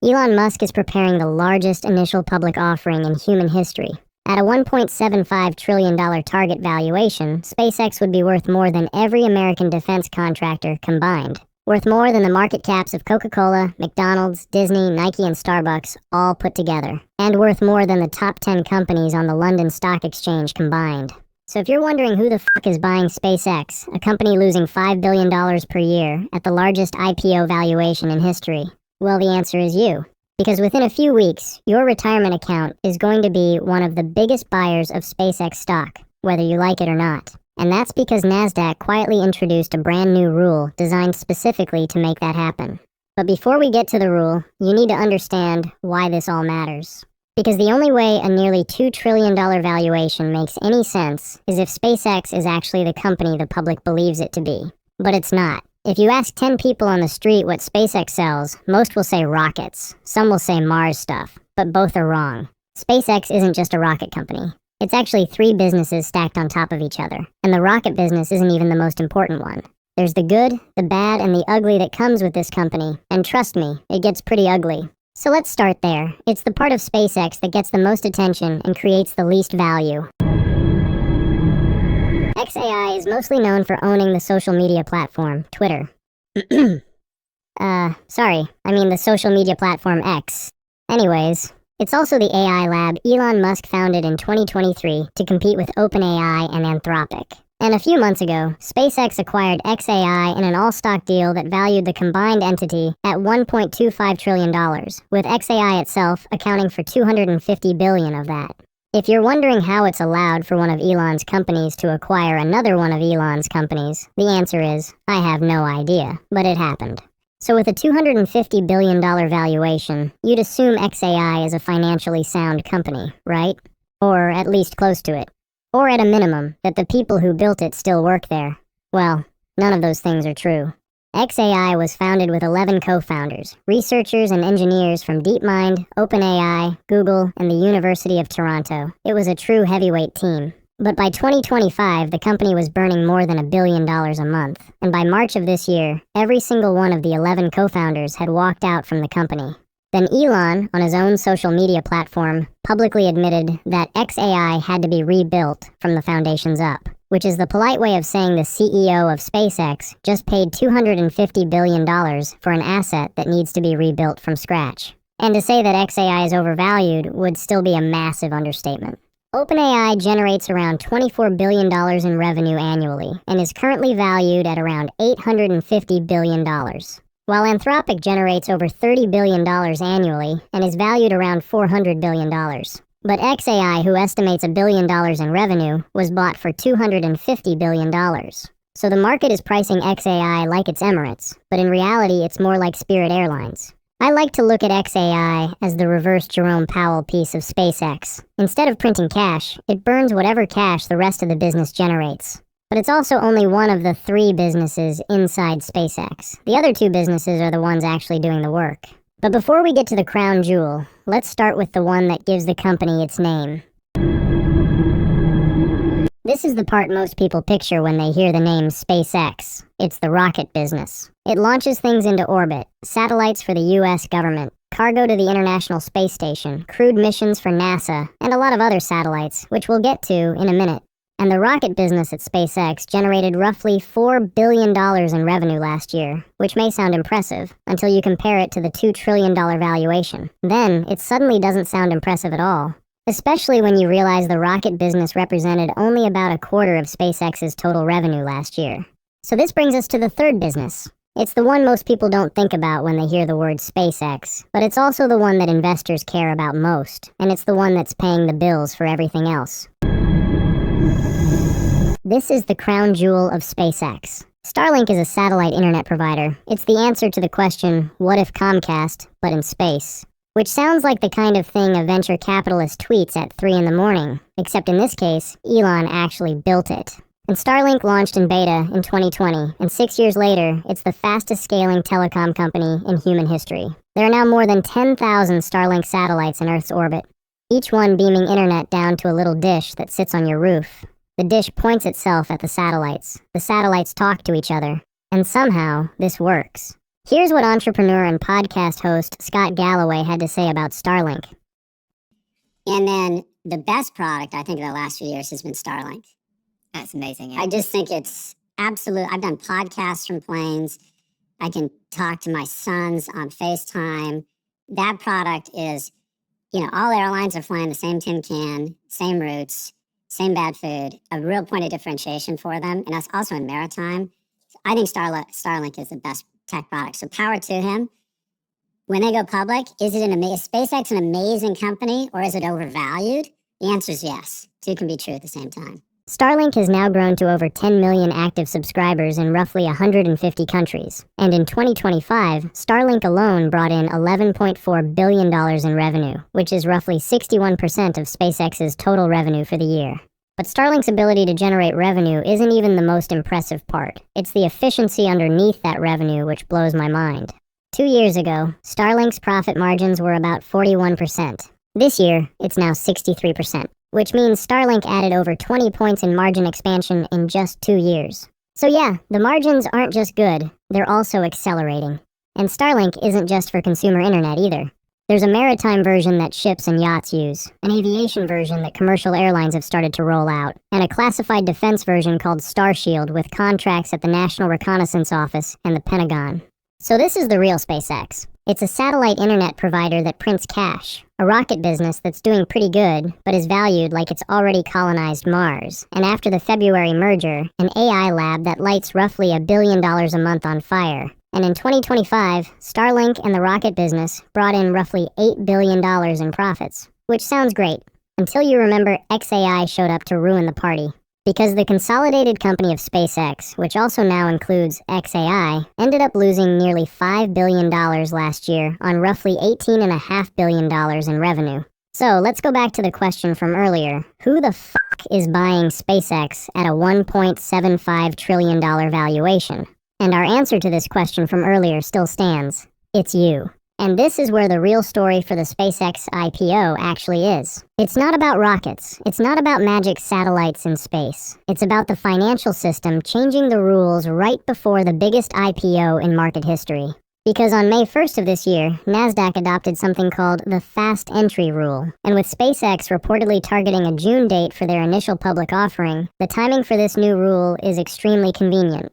Elon Musk is preparing the largest initial public offering in human history. At a $1.75 trillion target valuation, SpaceX would be worth more than every American defense contractor combined. Worth more than the market caps of Coca-Cola, McDonald's, Disney, Nike, and Starbucks all put together. And worth more than the top 10 companies on the London Stock Exchange combined. So if you're wondering who the fuck is buying SpaceX, a company losing $5 billion per year at the largest IPO valuation in history, well, the answer is you. Because within a few weeks, your retirement account is going to be one of the biggest buyers of SpaceX stock, whether you like it or not. And that's because Nasdaq quietly introduced a brand new rule designed specifically to make that happen. But before we get to the rule, you need to understand why this all matters. Because the only way a nearly $2 trillion valuation makes any sense is if SpaceX is actually the company the public believes it to be. But it's not. If you ask 10 people on the street what SpaceX sells, most will say rockets. Some will say Mars stuff, but both are wrong. SpaceX isn't just a rocket company. It's actually 3 businesses stacked on top of each other. And the rocket business isn't even the most important one. There's the good, the bad, and the ugly that comes with this company. And trust me, it gets pretty ugly. So let's start there. It's the part of SpaceX that gets the most attention and creates the least value. XAI is mostly known for owning the social media platform, Twitter. The social media platform X. Anyways, it's also the AI lab Elon Musk founded in 2023 to compete with OpenAI and Anthropic. And a few months ago, SpaceX acquired XAI in an all-stock deal that valued the combined entity at $1.25 trillion, with XAI itself accounting for $250 billion of that. If you're wondering how it's allowed for one of Elon's companies to acquire another one of Elon's companies, the answer is, I have no idea, but it happened. So with a $250 billion valuation, you'd assume XAI is a financially sound company, right? Or at least close to it. Or at a minimum, that the people who built it still work there. Well, none of those things are true. XAI was founded with 11 co-founders, researchers and engineers from DeepMind, OpenAI, Google, and the University of Toronto. It was a true heavyweight team. But by 2025, the company was burning more than $1 billion a month. And by March of this year, every single one of the 11 co-founders had walked out from the company. Then Elon, on his own social media platform, publicly admitted that XAI had to be rebuilt from the foundations up, which is the polite way of saying the CEO of SpaceX just paid $250 billion for an asset that needs to be rebuilt from scratch. And to say that XAI is overvalued would still be a massive understatement. OpenAI generates around $24 billion in revenue annually and is currently valued at around $850 billion. While Anthropic generates over $30 billion annually and is valued around $400 billion. But XAI, who estimates $1 billion in revenue, was bought for $250 billion. So the market is pricing XAI like it's Emirates, but in reality it's more like Spirit Airlines. I like to look at XAI as the reverse Jerome Powell piece of SpaceX. Instead of printing cash, it burns whatever cash the rest of the business generates. But it's also only one of the 3 businesses inside SpaceX. The other 2 businesses are the ones actually doing the work. But before we get to the crown jewel, let's start with the one that gives the company its name. This is the part most people picture when they hear the name SpaceX. It's the rocket business. It launches things into orbit, satellites for the US government, cargo to the International Space Station, crewed missions for NASA, and a lot of other satellites, which we'll get to in a minute. And the rocket business at SpaceX generated roughly $4 billion in revenue last year, which may sound impressive until you compare it to the $2 trillion valuation. Then, it suddenly doesn't sound impressive at all. Especially when you realize the rocket business represented only about a quarter of SpaceX's total revenue last year. So this brings us to the third business. It's the one most people don't think about when they hear the word SpaceX, but it's also the one that investors care about most, and it's the one that's paying the bills for everything else. This is the crown jewel of SpaceX. Starlink is a satellite internet provider. It's the answer to the question, what if Comcast, but in space? Which sounds like the kind of thing a venture capitalist tweets at 3 in the morning, except in this case, Elon actually built it. And Starlink launched in beta in 2020, and 6 years later, it's the fastest scaling telecom company in human history. There are now more than 10,000 Starlink satellites in Earth's orbit, each one beaming internet down to a little dish that sits on your roof. The dish points itself at the satellites. The satellites talk to each other. And somehow, this works. Here's what entrepreneur and podcast host Scott Galloway had to say about Starlink. And then the best product, I think, of the last few years has been Starlink. That's amazing. Yeah. I just think it's absolute. I've done podcasts from planes. I can talk to my sons on FaceTime. That product is, all airlines are flying the same tin can, same routes, same bad food, a real point of differentiation for them. And that's also in maritime. I think Starlink is the best tech product. So power to him. When they go public, is SpaceX an amazing company or is it overvalued? The answer is yes. Two can be true at the same time. Starlink has now grown to over 10 million active subscribers in roughly 150 countries. And in 2025, Starlink alone brought in $11.4 billion in revenue, which is roughly 61% of SpaceX's total revenue for the year. But Starlink's ability to generate revenue isn't even the most impressive part. It's the efficiency underneath that revenue which blows my mind. 2 years ago, Starlink's profit margins were about 41%. This year, it's now 63%, which means Starlink added over 20 points in margin expansion in just 2 years. So yeah, the margins aren't just good, they're also accelerating. And Starlink isn't just for consumer internet either. There's a maritime version that ships and yachts use, an aviation version that commercial airlines have started to roll out, and a classified defense version called Starshield with contracts at the National Reconnaissance Office and the Pentagon. So this is the real SpaceX. It's a satellite internet provider that prints cash, a rocket business that's doing pretty good, but is valued like it's already colonized Mars, and after the February merger, an AI lab that lights roughly $1 billion a month on fire. And in 2025, Starlink and the rocket business brought in roughly $8 billion in profits, which sounds great, until you remember XAI showed up to ruin the party. Because the consolidated company of SpaceX, which also now includes XAI, ended up losing nearly $5 billion last year on roughly $18.5 billion in revenue. So let's go back to the question from earlier. Who the fuck is buying SpaceX at a $1.75 trillion valuation? And our answer to this question from earlier still stands. It's you. And this is where the real story for the SpaceX IPO actually is. It's not about rockets. It's not about magic satellites in space. It's about the financial system changing the rules right before the biggest IPO in market history. Because on May 1st of this year, Nasdaq adopted something called the Fast Entry Rule. And with SpaceX reportedly targeting a June date for their initial public offering, the timing for this new rule is extremely convenient.